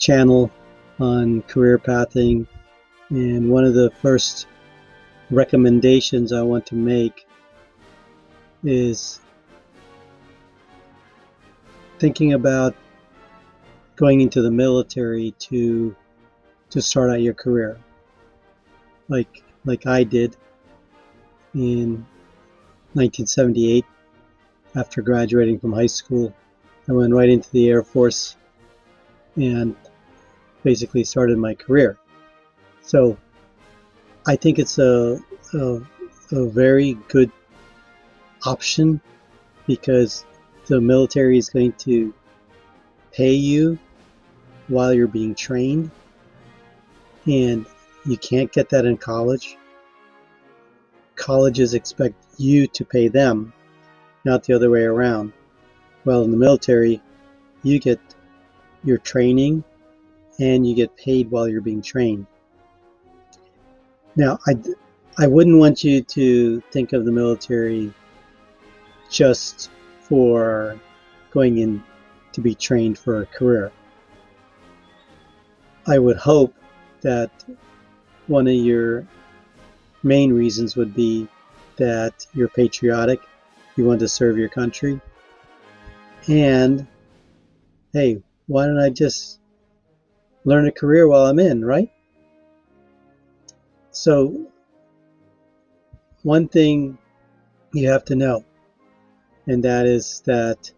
channel on career pathing, and one of the first recommendations I want to make is thinking about going into the military to start out your career, like I did in 1978. After graduating from high school, I went right into the Air Force and basically started my career. So I think it's a very good option, because the military is going to pay you while you're being trained, and you can't get that in college. Colleges expect you to pay them, not the other way around. Well, in the military, you get your training and you get paid while you're being trained. Now, I wouldn't want you to think of the military just for going in to be trained for a career. I would hope that one of your main reasons would be that you're patriotic, you want to serve your country, and hey, why don't I just learn a career while I'm in, right? So one thing you have to know, and that is that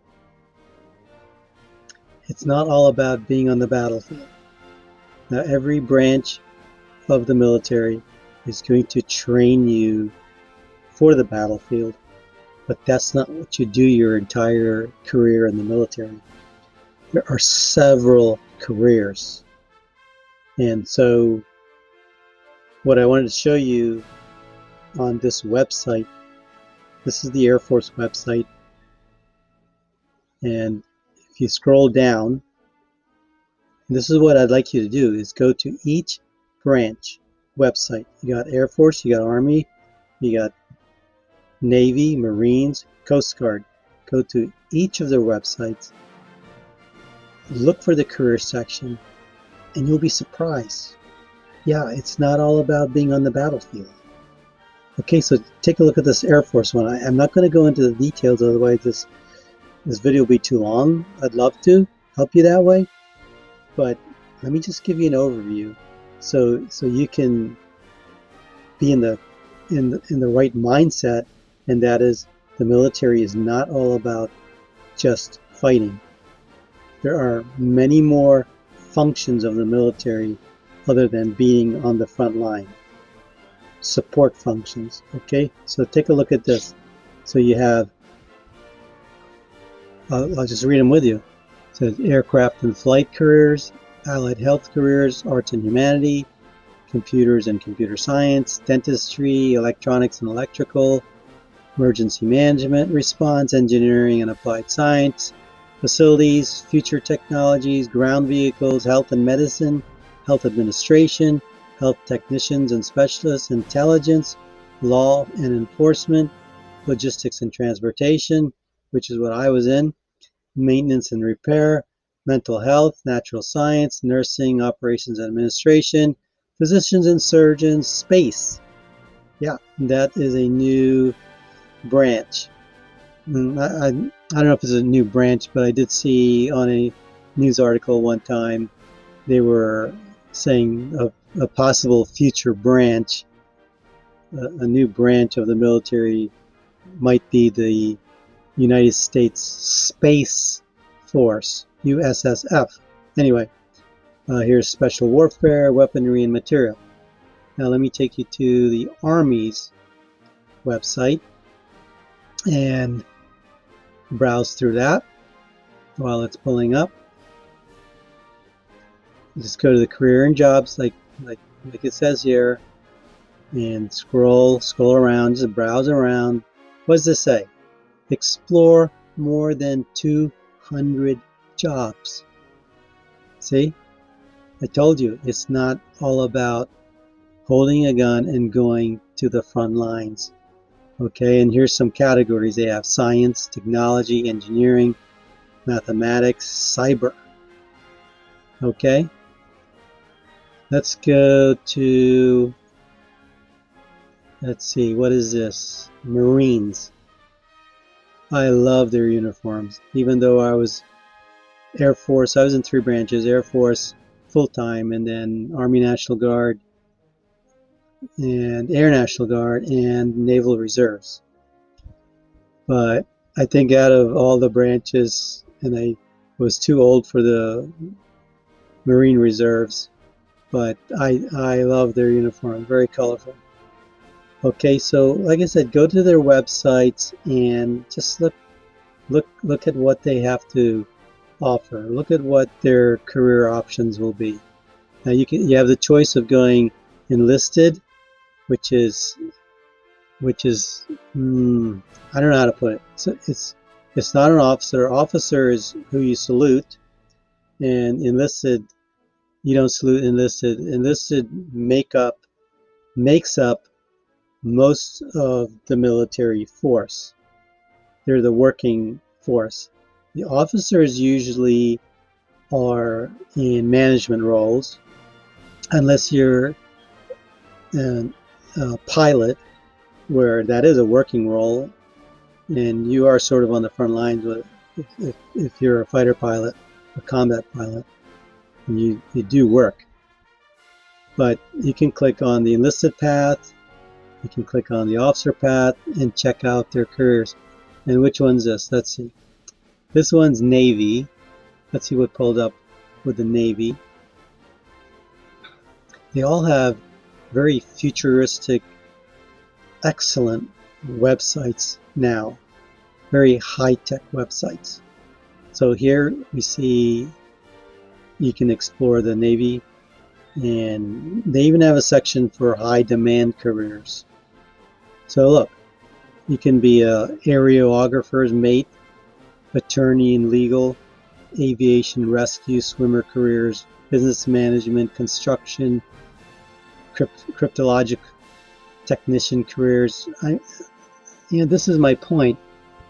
it's not all about being on the battlefield. Now, every branch of the military is going to train you for the battlefield, but that's not what you do your entire career in the military. There are several careers. And so what I wanted to show you on this website, this is the Air Force website, and if you scroll down, this is what I'd like you to do, is go to each branch website. You got Air Force, you got Army, you got Navy, Marines, Coast Guard. Go to each of their websites, look for the career section, and you'll be surprised. Yeah, it's not all about being on the battlefield. Okay, so take a look at this Air Force one. I'm not going to go into the details, otherwise this video will be too long. I'd love to help you that way, but let me just give you an overview so you can be in the right mindset, and that is, the military is not all about just fighting. There are many more functions of the military other than being on the front line. Support functions. Okay, so take a look at this. So you have, I'll just read them with you. It says aircraft and flight careers, allied health careers, arts and humanity, computers and computer science, dentistry, electronics and electrical, emergency management, response, engineering and applied science, facilities, future technologies, ground vehicles, health and medicine, health administration, health technicians and specialists, intelligence, law and enforcement, logistics and transportation, which is what I was in, maintenance and repair, mental health, natural science, nursing, operations and administration, physicians and surgeons, space. Yeah, that is a new branch. I don't know if it's a new branch, but I did see on a news article one time they were saying a possible future branch, a new branch of the military might be the United States Space Force, USSF. Anyway, here's special warfare, weaponry, and material. Now let me take you to the Army's website and browse through that while it's pulling up. Just go to the career and jobs, like it says here, and scroll around, just browse around. What does this say? Explore more than 200 jobs. See, I told you, it's not all about holding a gun and going to the front lines. Okay, and here's some categories. They have science, technology, engineering, mathematics, cyber. Okay, Let's go to, let's see, what is this? Marines. I love their uniforms. Even though I was Air Force, I was in 3 branches, Air Force full-time, and then Army National Guard, and Air National Guard, and Naval Reserves. But I think out of all the branches, and I was too old for the Marine Reserves, but I love their uniform, very colorful. Okay, so like I said, go to their websites and just look at what they have to offer. Look at what their career options will be. Now you have the choice of going enlisted, which is I don't know how to put it. So it's not an officer. Officer is who you salute, and enlisted, you don't salute enlisted. Enlisted makes up most of the military force. They're the working force. The officers usually are in management roles, unless you're a pilot, where that is a working role, and you are sort of on the front lines with if you're a fighter pilot, a combat pilot, and you do work. But you can click on the enlisted path, you can click on the officer path, and check out their careers. And which one's this? Let's see. This one's Navy. Let's see what pulled up with the Navy. They all have very futuristic, excellent websites now, very high-tech websites. So here we see you can explore the Navy, and they even have a section for high-demand careers. So look, you can be a aerographer's mate, attorney in legal, aviation rescue, swimmer careers, business management, construction, cryptologic technician careers. This is my point,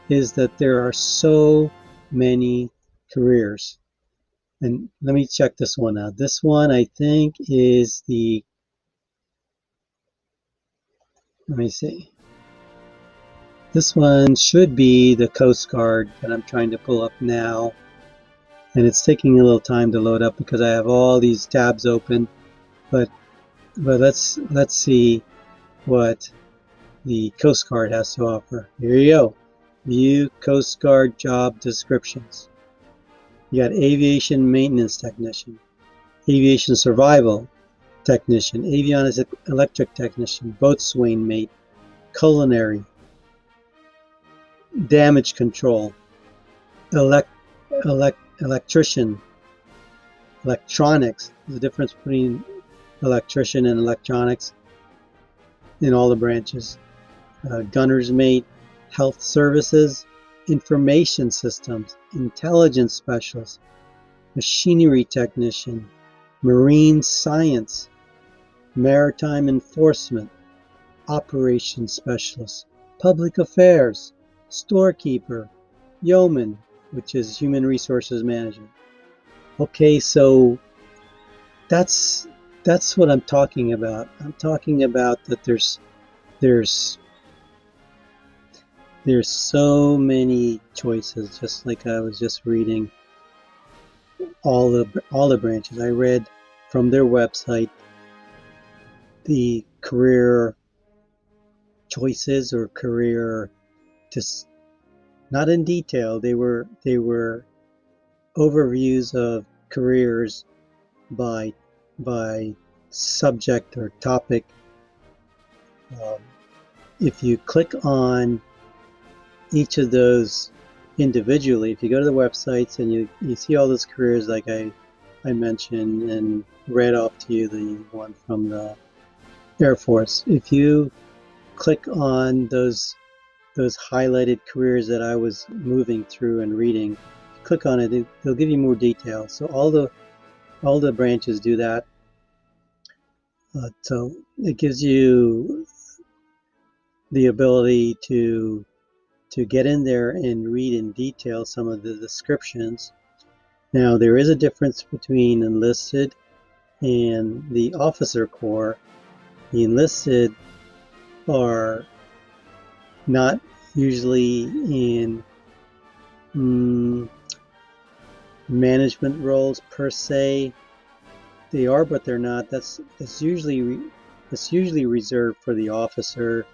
is that there are so many careers. And let me check this one out. This one I think is let me see. This one should be the Coast Guard that I'm trying to pull up now. And it's taking a little time to load up because I have all these tabs open. But let's see what the Coast Guard has to offer. Here you go. View Coast Guard job descriptions. You got aviation maintenance technician, aviation survival technician, avionics electric technician, boatswain mate, culinary, damage control, electrician, electronics. There's a difference between electrician and electronics in all the branches. Gunner's mate, health services, information systems, intelligence specialist, machinery technician, marine science, maritime enforcement, operations specialist, public affairs, storekeeper, yeoman, which is human resources management. Okay, so that's what I'm talking about. I'm talking about that there's so many choices, just like I was just reading all the branches. I read from their website the career choices, or career, just not in detail. They were overviews of careers by subject or topic. If you click on each of those individually, if you go to the websites and you see all those careers like I mentioned and read off to you the one from the Air Force, if you click on those highlighted careers that I was moving through and reading, click on it, they'll give you more detail. So all the branches do that. So it gives you the ability to get in there and read in detail some of the descriptions. Now there is a difference between enlisted and the officer corps. The enlisted are not usually in management roles per se. They are, but they're not. That's usually reserved for the officer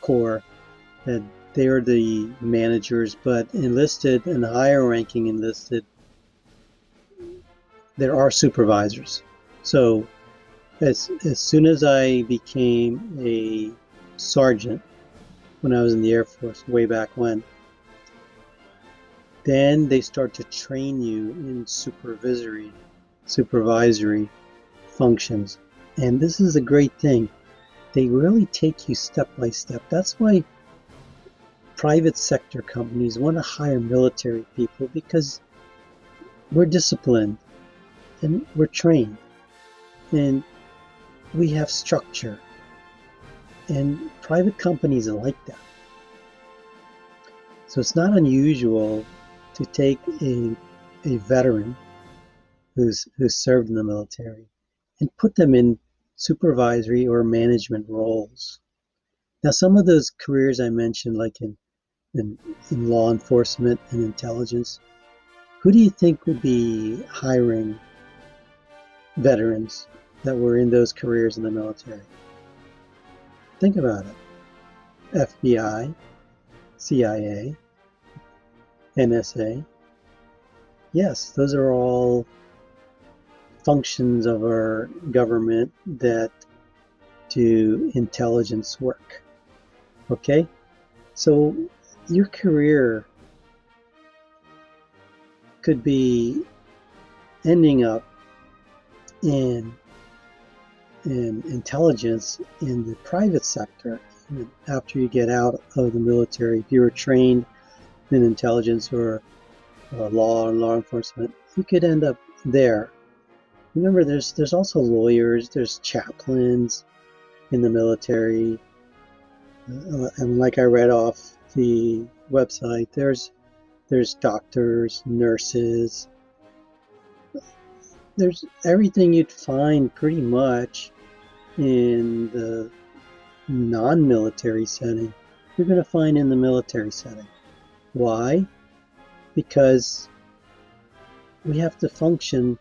corps. That they are the managers, but enlisted and higher ranking enlisted, there are supervisors. So as soon as I became a sergeant when I was in the Air Force way back when, then they start to train you in supervisory functions. And this is a great thing. They really take you step by step. That's why private sector companies want to hire military people, because we're disciplined and we're trained and we have structure. And private companies are like that. So it's not unusual to take a veteran who's served in the military and put them in supervisory or management roles. Now, some of those careers I mentioned, like in law enforcement and intelligence, who do you think would be hiring veterans that were in those careers in the military? Think about it. FBI, CIA, NSA. Yes, those are all functions of our government that do intelligence work. Okay? So your career could be ending up in intelligence in the private sector after you get out of the military. If you were trained in intelligence or law enforcement, you could end up there. Remember, there's also lawyers, there's chaplains in the military, and like I read off the website, there's doctors, nurses. There's everything you'd find pretty much in the non-military setting, you're going to find in the military setting. Why? Because we have to function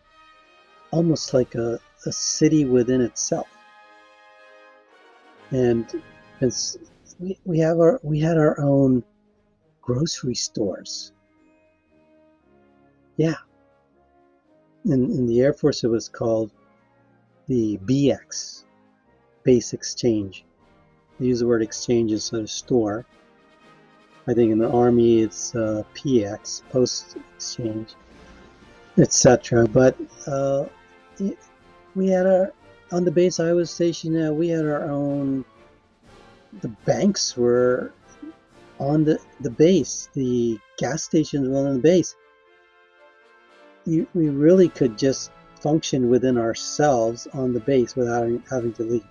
almost like a city within itself. And we had our own grocery stores. Yeah. In the Air Force, it was called the BX, Base Exchange. They use the word exchange instead of store. I think in the Army it's PX, Post Exchange, etc. But we had on the base I was stationed at, we had our own, the banks were on the base, the gas stations were on the base. We really could just function within ourselves on the base without having to leave.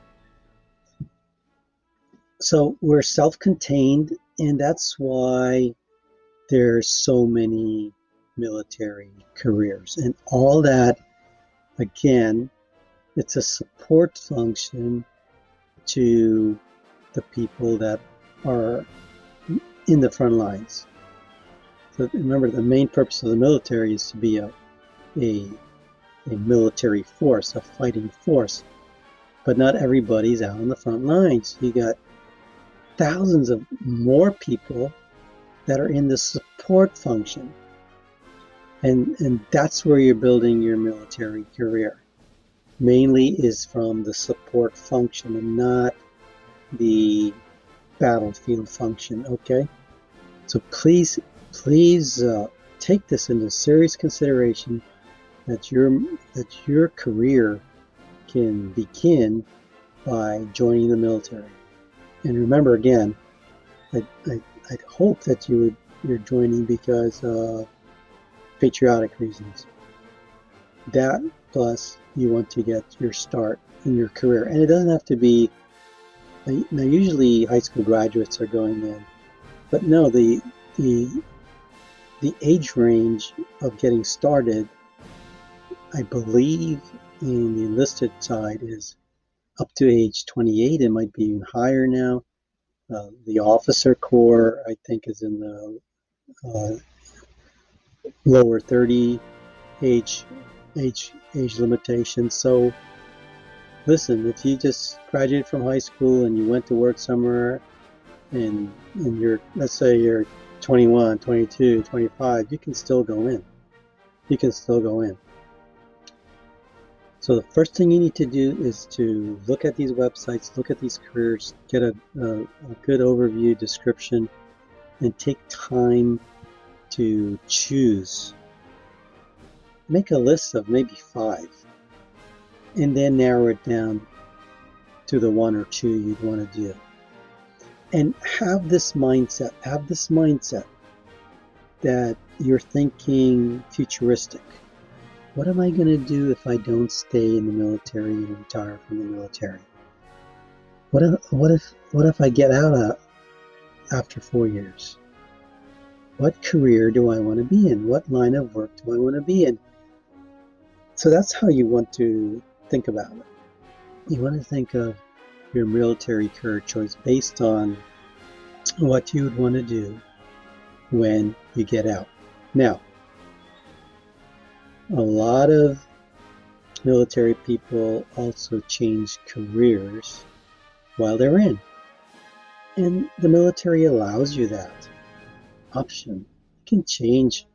So we're self-contained, and that's why there's so many military careers. And all that, again, it's a support function to the people that are in the front lines. So remember, the main purpose of the military is to be a military force, a fighting force. But not everybody's out on the front lines. You got thousands of more people that are in the support function. And that's where you're building your military career. Mainly is from the support function and not the battlefield function, okay? So please take this into serious consideration, that your career can begin by joining the military. And remember, again, I'd hope that you're joining because of patriotic reasons. That plus you want to get your start in your career, and it doesn't have to be. Now, usually high school graduates are going in, but no, the age range of getting started, I believe, in the enlisted side is up to age 28. It might be even higher now. The officer corps, I think, is in the lower 30 age limitation. So listen, if you just graduated from high school and you went to work somewhere and you're, let's say you're 21, 22, 25, you can still go in. You can still go in. So the first thing you need to do is to look at these websites, look at these careers, get a good overview description, and take time to choose. Make a list of maybe 5, and then narrow it down to the 1 or 2 you'd want to do. And have this mindset that you're thinking futuristic. What am I going to do if I don't stay in the military and retire from the military? What if I get out after 4 years? What career do I want to be in? What line of work do I want to be in? So that's how you want to think about it. You want to think of your military career choice based on what you would want to do when you get out. Now, a lot of military people also change careers while they're in. And the military allows you that option. You can change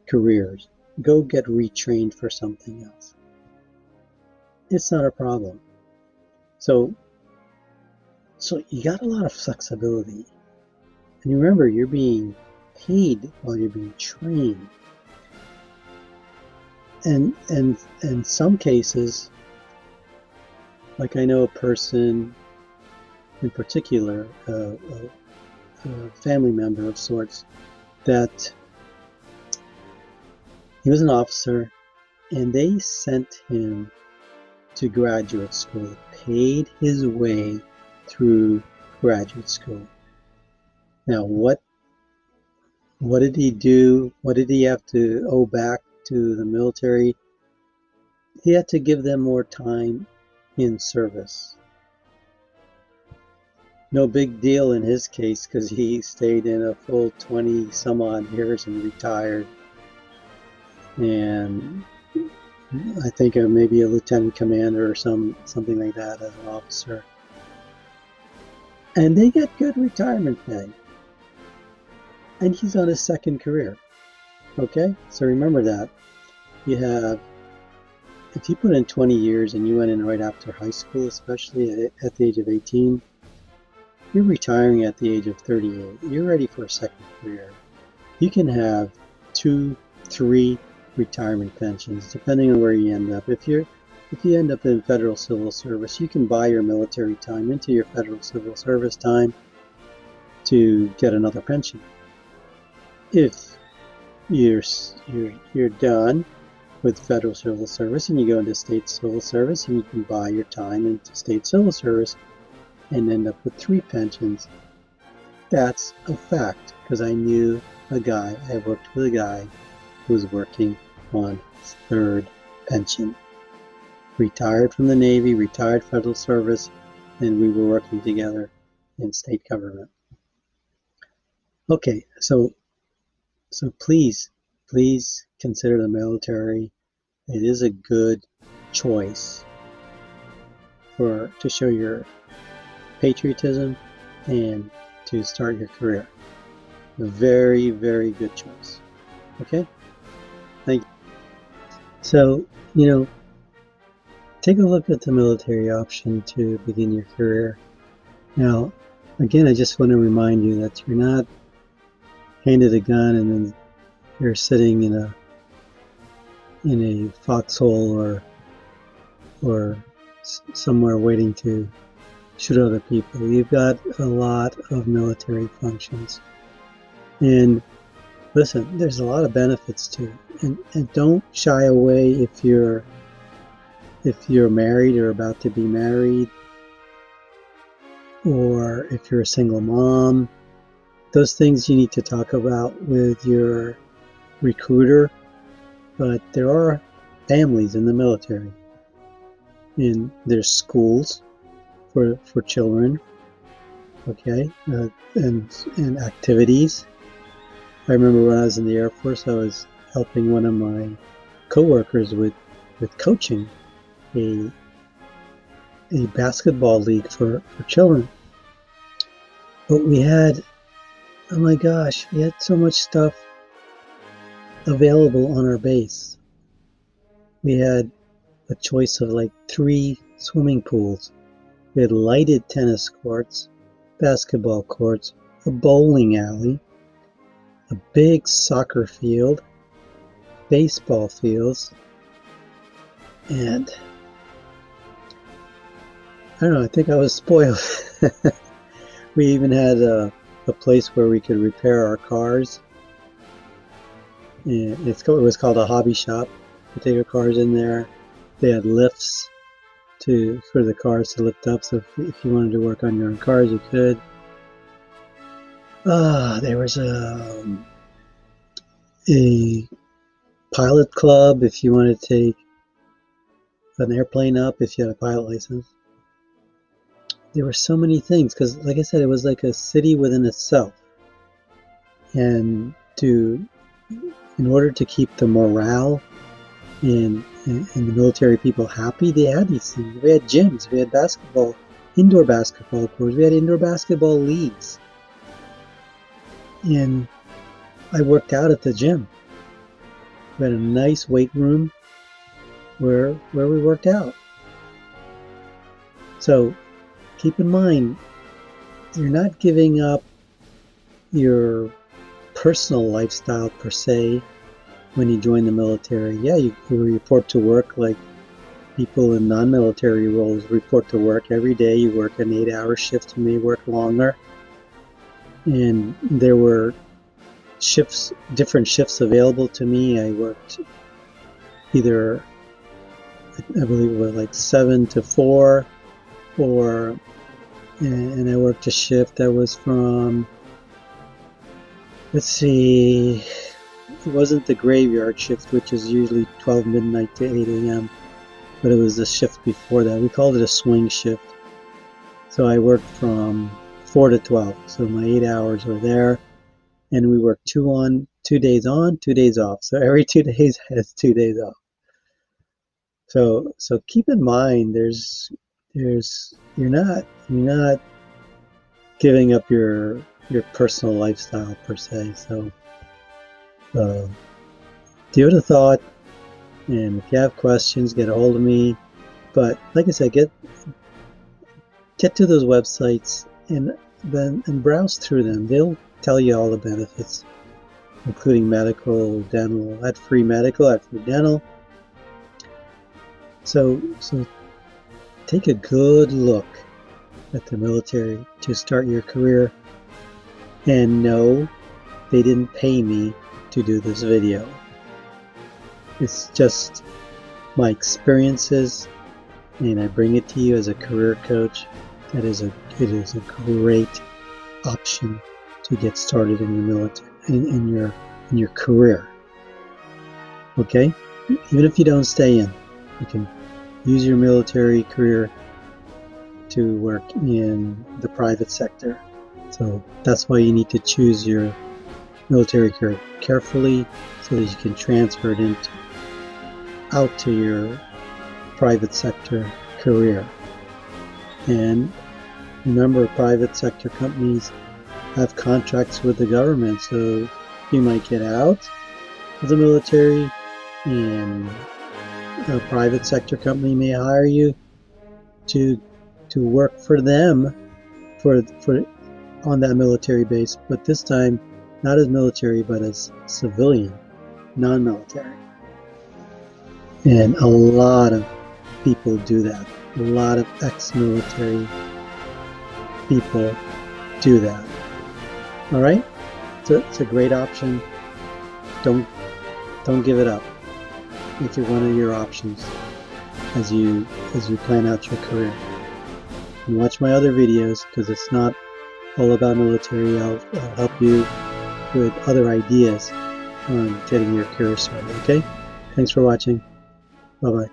careers. Go get retrained for something else. It's not a problem. So you got a lot of flexibility. And remember, you're being paid while you're being trained. And in some cases, like I know a person in particular, a family member of sorts, that he was an officer and they sent him to graduate school, paid his way through graduate school. Now, what did he do? What did he have to owe back to the military? He had to give them more time in service. No big deal in his case, because he stayed in a full 20 some odd years and retired. And I think maybe a lieutenant commander or something like that as an officer. And they get good retirement pay. And he's on his second career. Okay? So remember that. You have, if you put in 20 years and you went in right after high school, especially at the age of 18, you're retiring at the age of 38. You're ready for a second career. You can have 2, 3 retirement pensions, depending on where you end up. If you end up in federal civil service, you can buy your military time into your federal civil service time to get another pension. If you're done with federal civil service and you go into state civil service, and you can buy your time into state civil service and end up with 3 pensions. That's a fact, because I worked with a guy who was working on his 3rd pension. Retired from the Navy, retired federal service, and we were working together in state government. Okay, so please consider the military. It is a good choice to show your patriotism and to start your career. A very, very good choice. Okay? Thank you. So, take a look at the military option to begin your career. Now, again, I just want to remind you that you're not handed a gun and then you're sitting in a foxhole or somewhere waiting to shoot other people. You've got a lot of military functions. And listen, there's a lot of benefits to it. And don't shy away if you're married or about to be married, or if you're a single mom. Those things you need to talk about with your recruiter. But there are families in the military. and there's schools for children, okay, and activities. I remember when I was in the Air Force, I was helping one of my coworkers with coaching a basketball league for children. But we had, oh my gosh, we had so much stuff available on our base. We had a choice of like 3 swimming pools. We had lighted tennis courts, basketball courts, a bowling alley, a big soccer field, baseball fields, and I don't know, I think I was spoiled. We even had a place where we could repair our cars. And it was called a hobby shop. You take your cars in there. They had lifts for the cars to lift up, so if you wanted to work on your own cars, you could. There was a pilot club if you wanted to take an airplane up if you had a pilot license. There were so many things because, like I said, it was like a city within itself. And in order to keep the morale and the military people happy, they had these things. We had gyms, we had indoor basketball courts, we had indoor basketball leagues. And I worked out at the gym. We had a nice weight room where we worked out. So keep in mind, you're not giving up your personal lifestyle per se when you join the military. Yeah, you report to work like people in non-military roles report to work every day. You work an 8-hour shift, you may work longer. And there were different shifts available to me. I worked either, I believe it was like 7 to 4, and I worked a shift that was from, let's see, it wasn't the graveyard shift, which is usually 12 midnight to 8 a.m., but it was the shift before that. We called it a swing shift. So I worked from 4 to 12, so my 8 hours were there, and we worked 2 days on, 2 days off. So every 2 days has 2 days off. So keep in mind, you're not giving up your personal lifestyle per se. So give it a thought, and if you have questions, get a hold of me. But like I said, get to those websites and browse through them. They'll tell you all the benefits, including medical, dental. I had free medical, I had free dental. So take a good look at the military to start your career. And no, they didn't pay me to do this video. It's just my experiences, and I bring it to you as a career coach. It is a great option to get started in your military, in your career. Okay, even if you don't stay in, you can use your military career to work in the private sector. So that's why you need to choose your military career carefully so that you can transfer it out to your private sector career. And remember, private sector companies have contracts with the government, so you might get out of the military and a private sector company may hire you to work for them for on that military base, but this time not as military but as civilian, non-military. And a lot of people do that. A lot of ex-military people do that. All right, so it's a great option. Don't give it up. Make it one of your options as you plan out your career. And watch my other videos, because it's not all about military. I'll help you with other ideas on getting your career started. Okay? Thanks for watching. Bye-bye.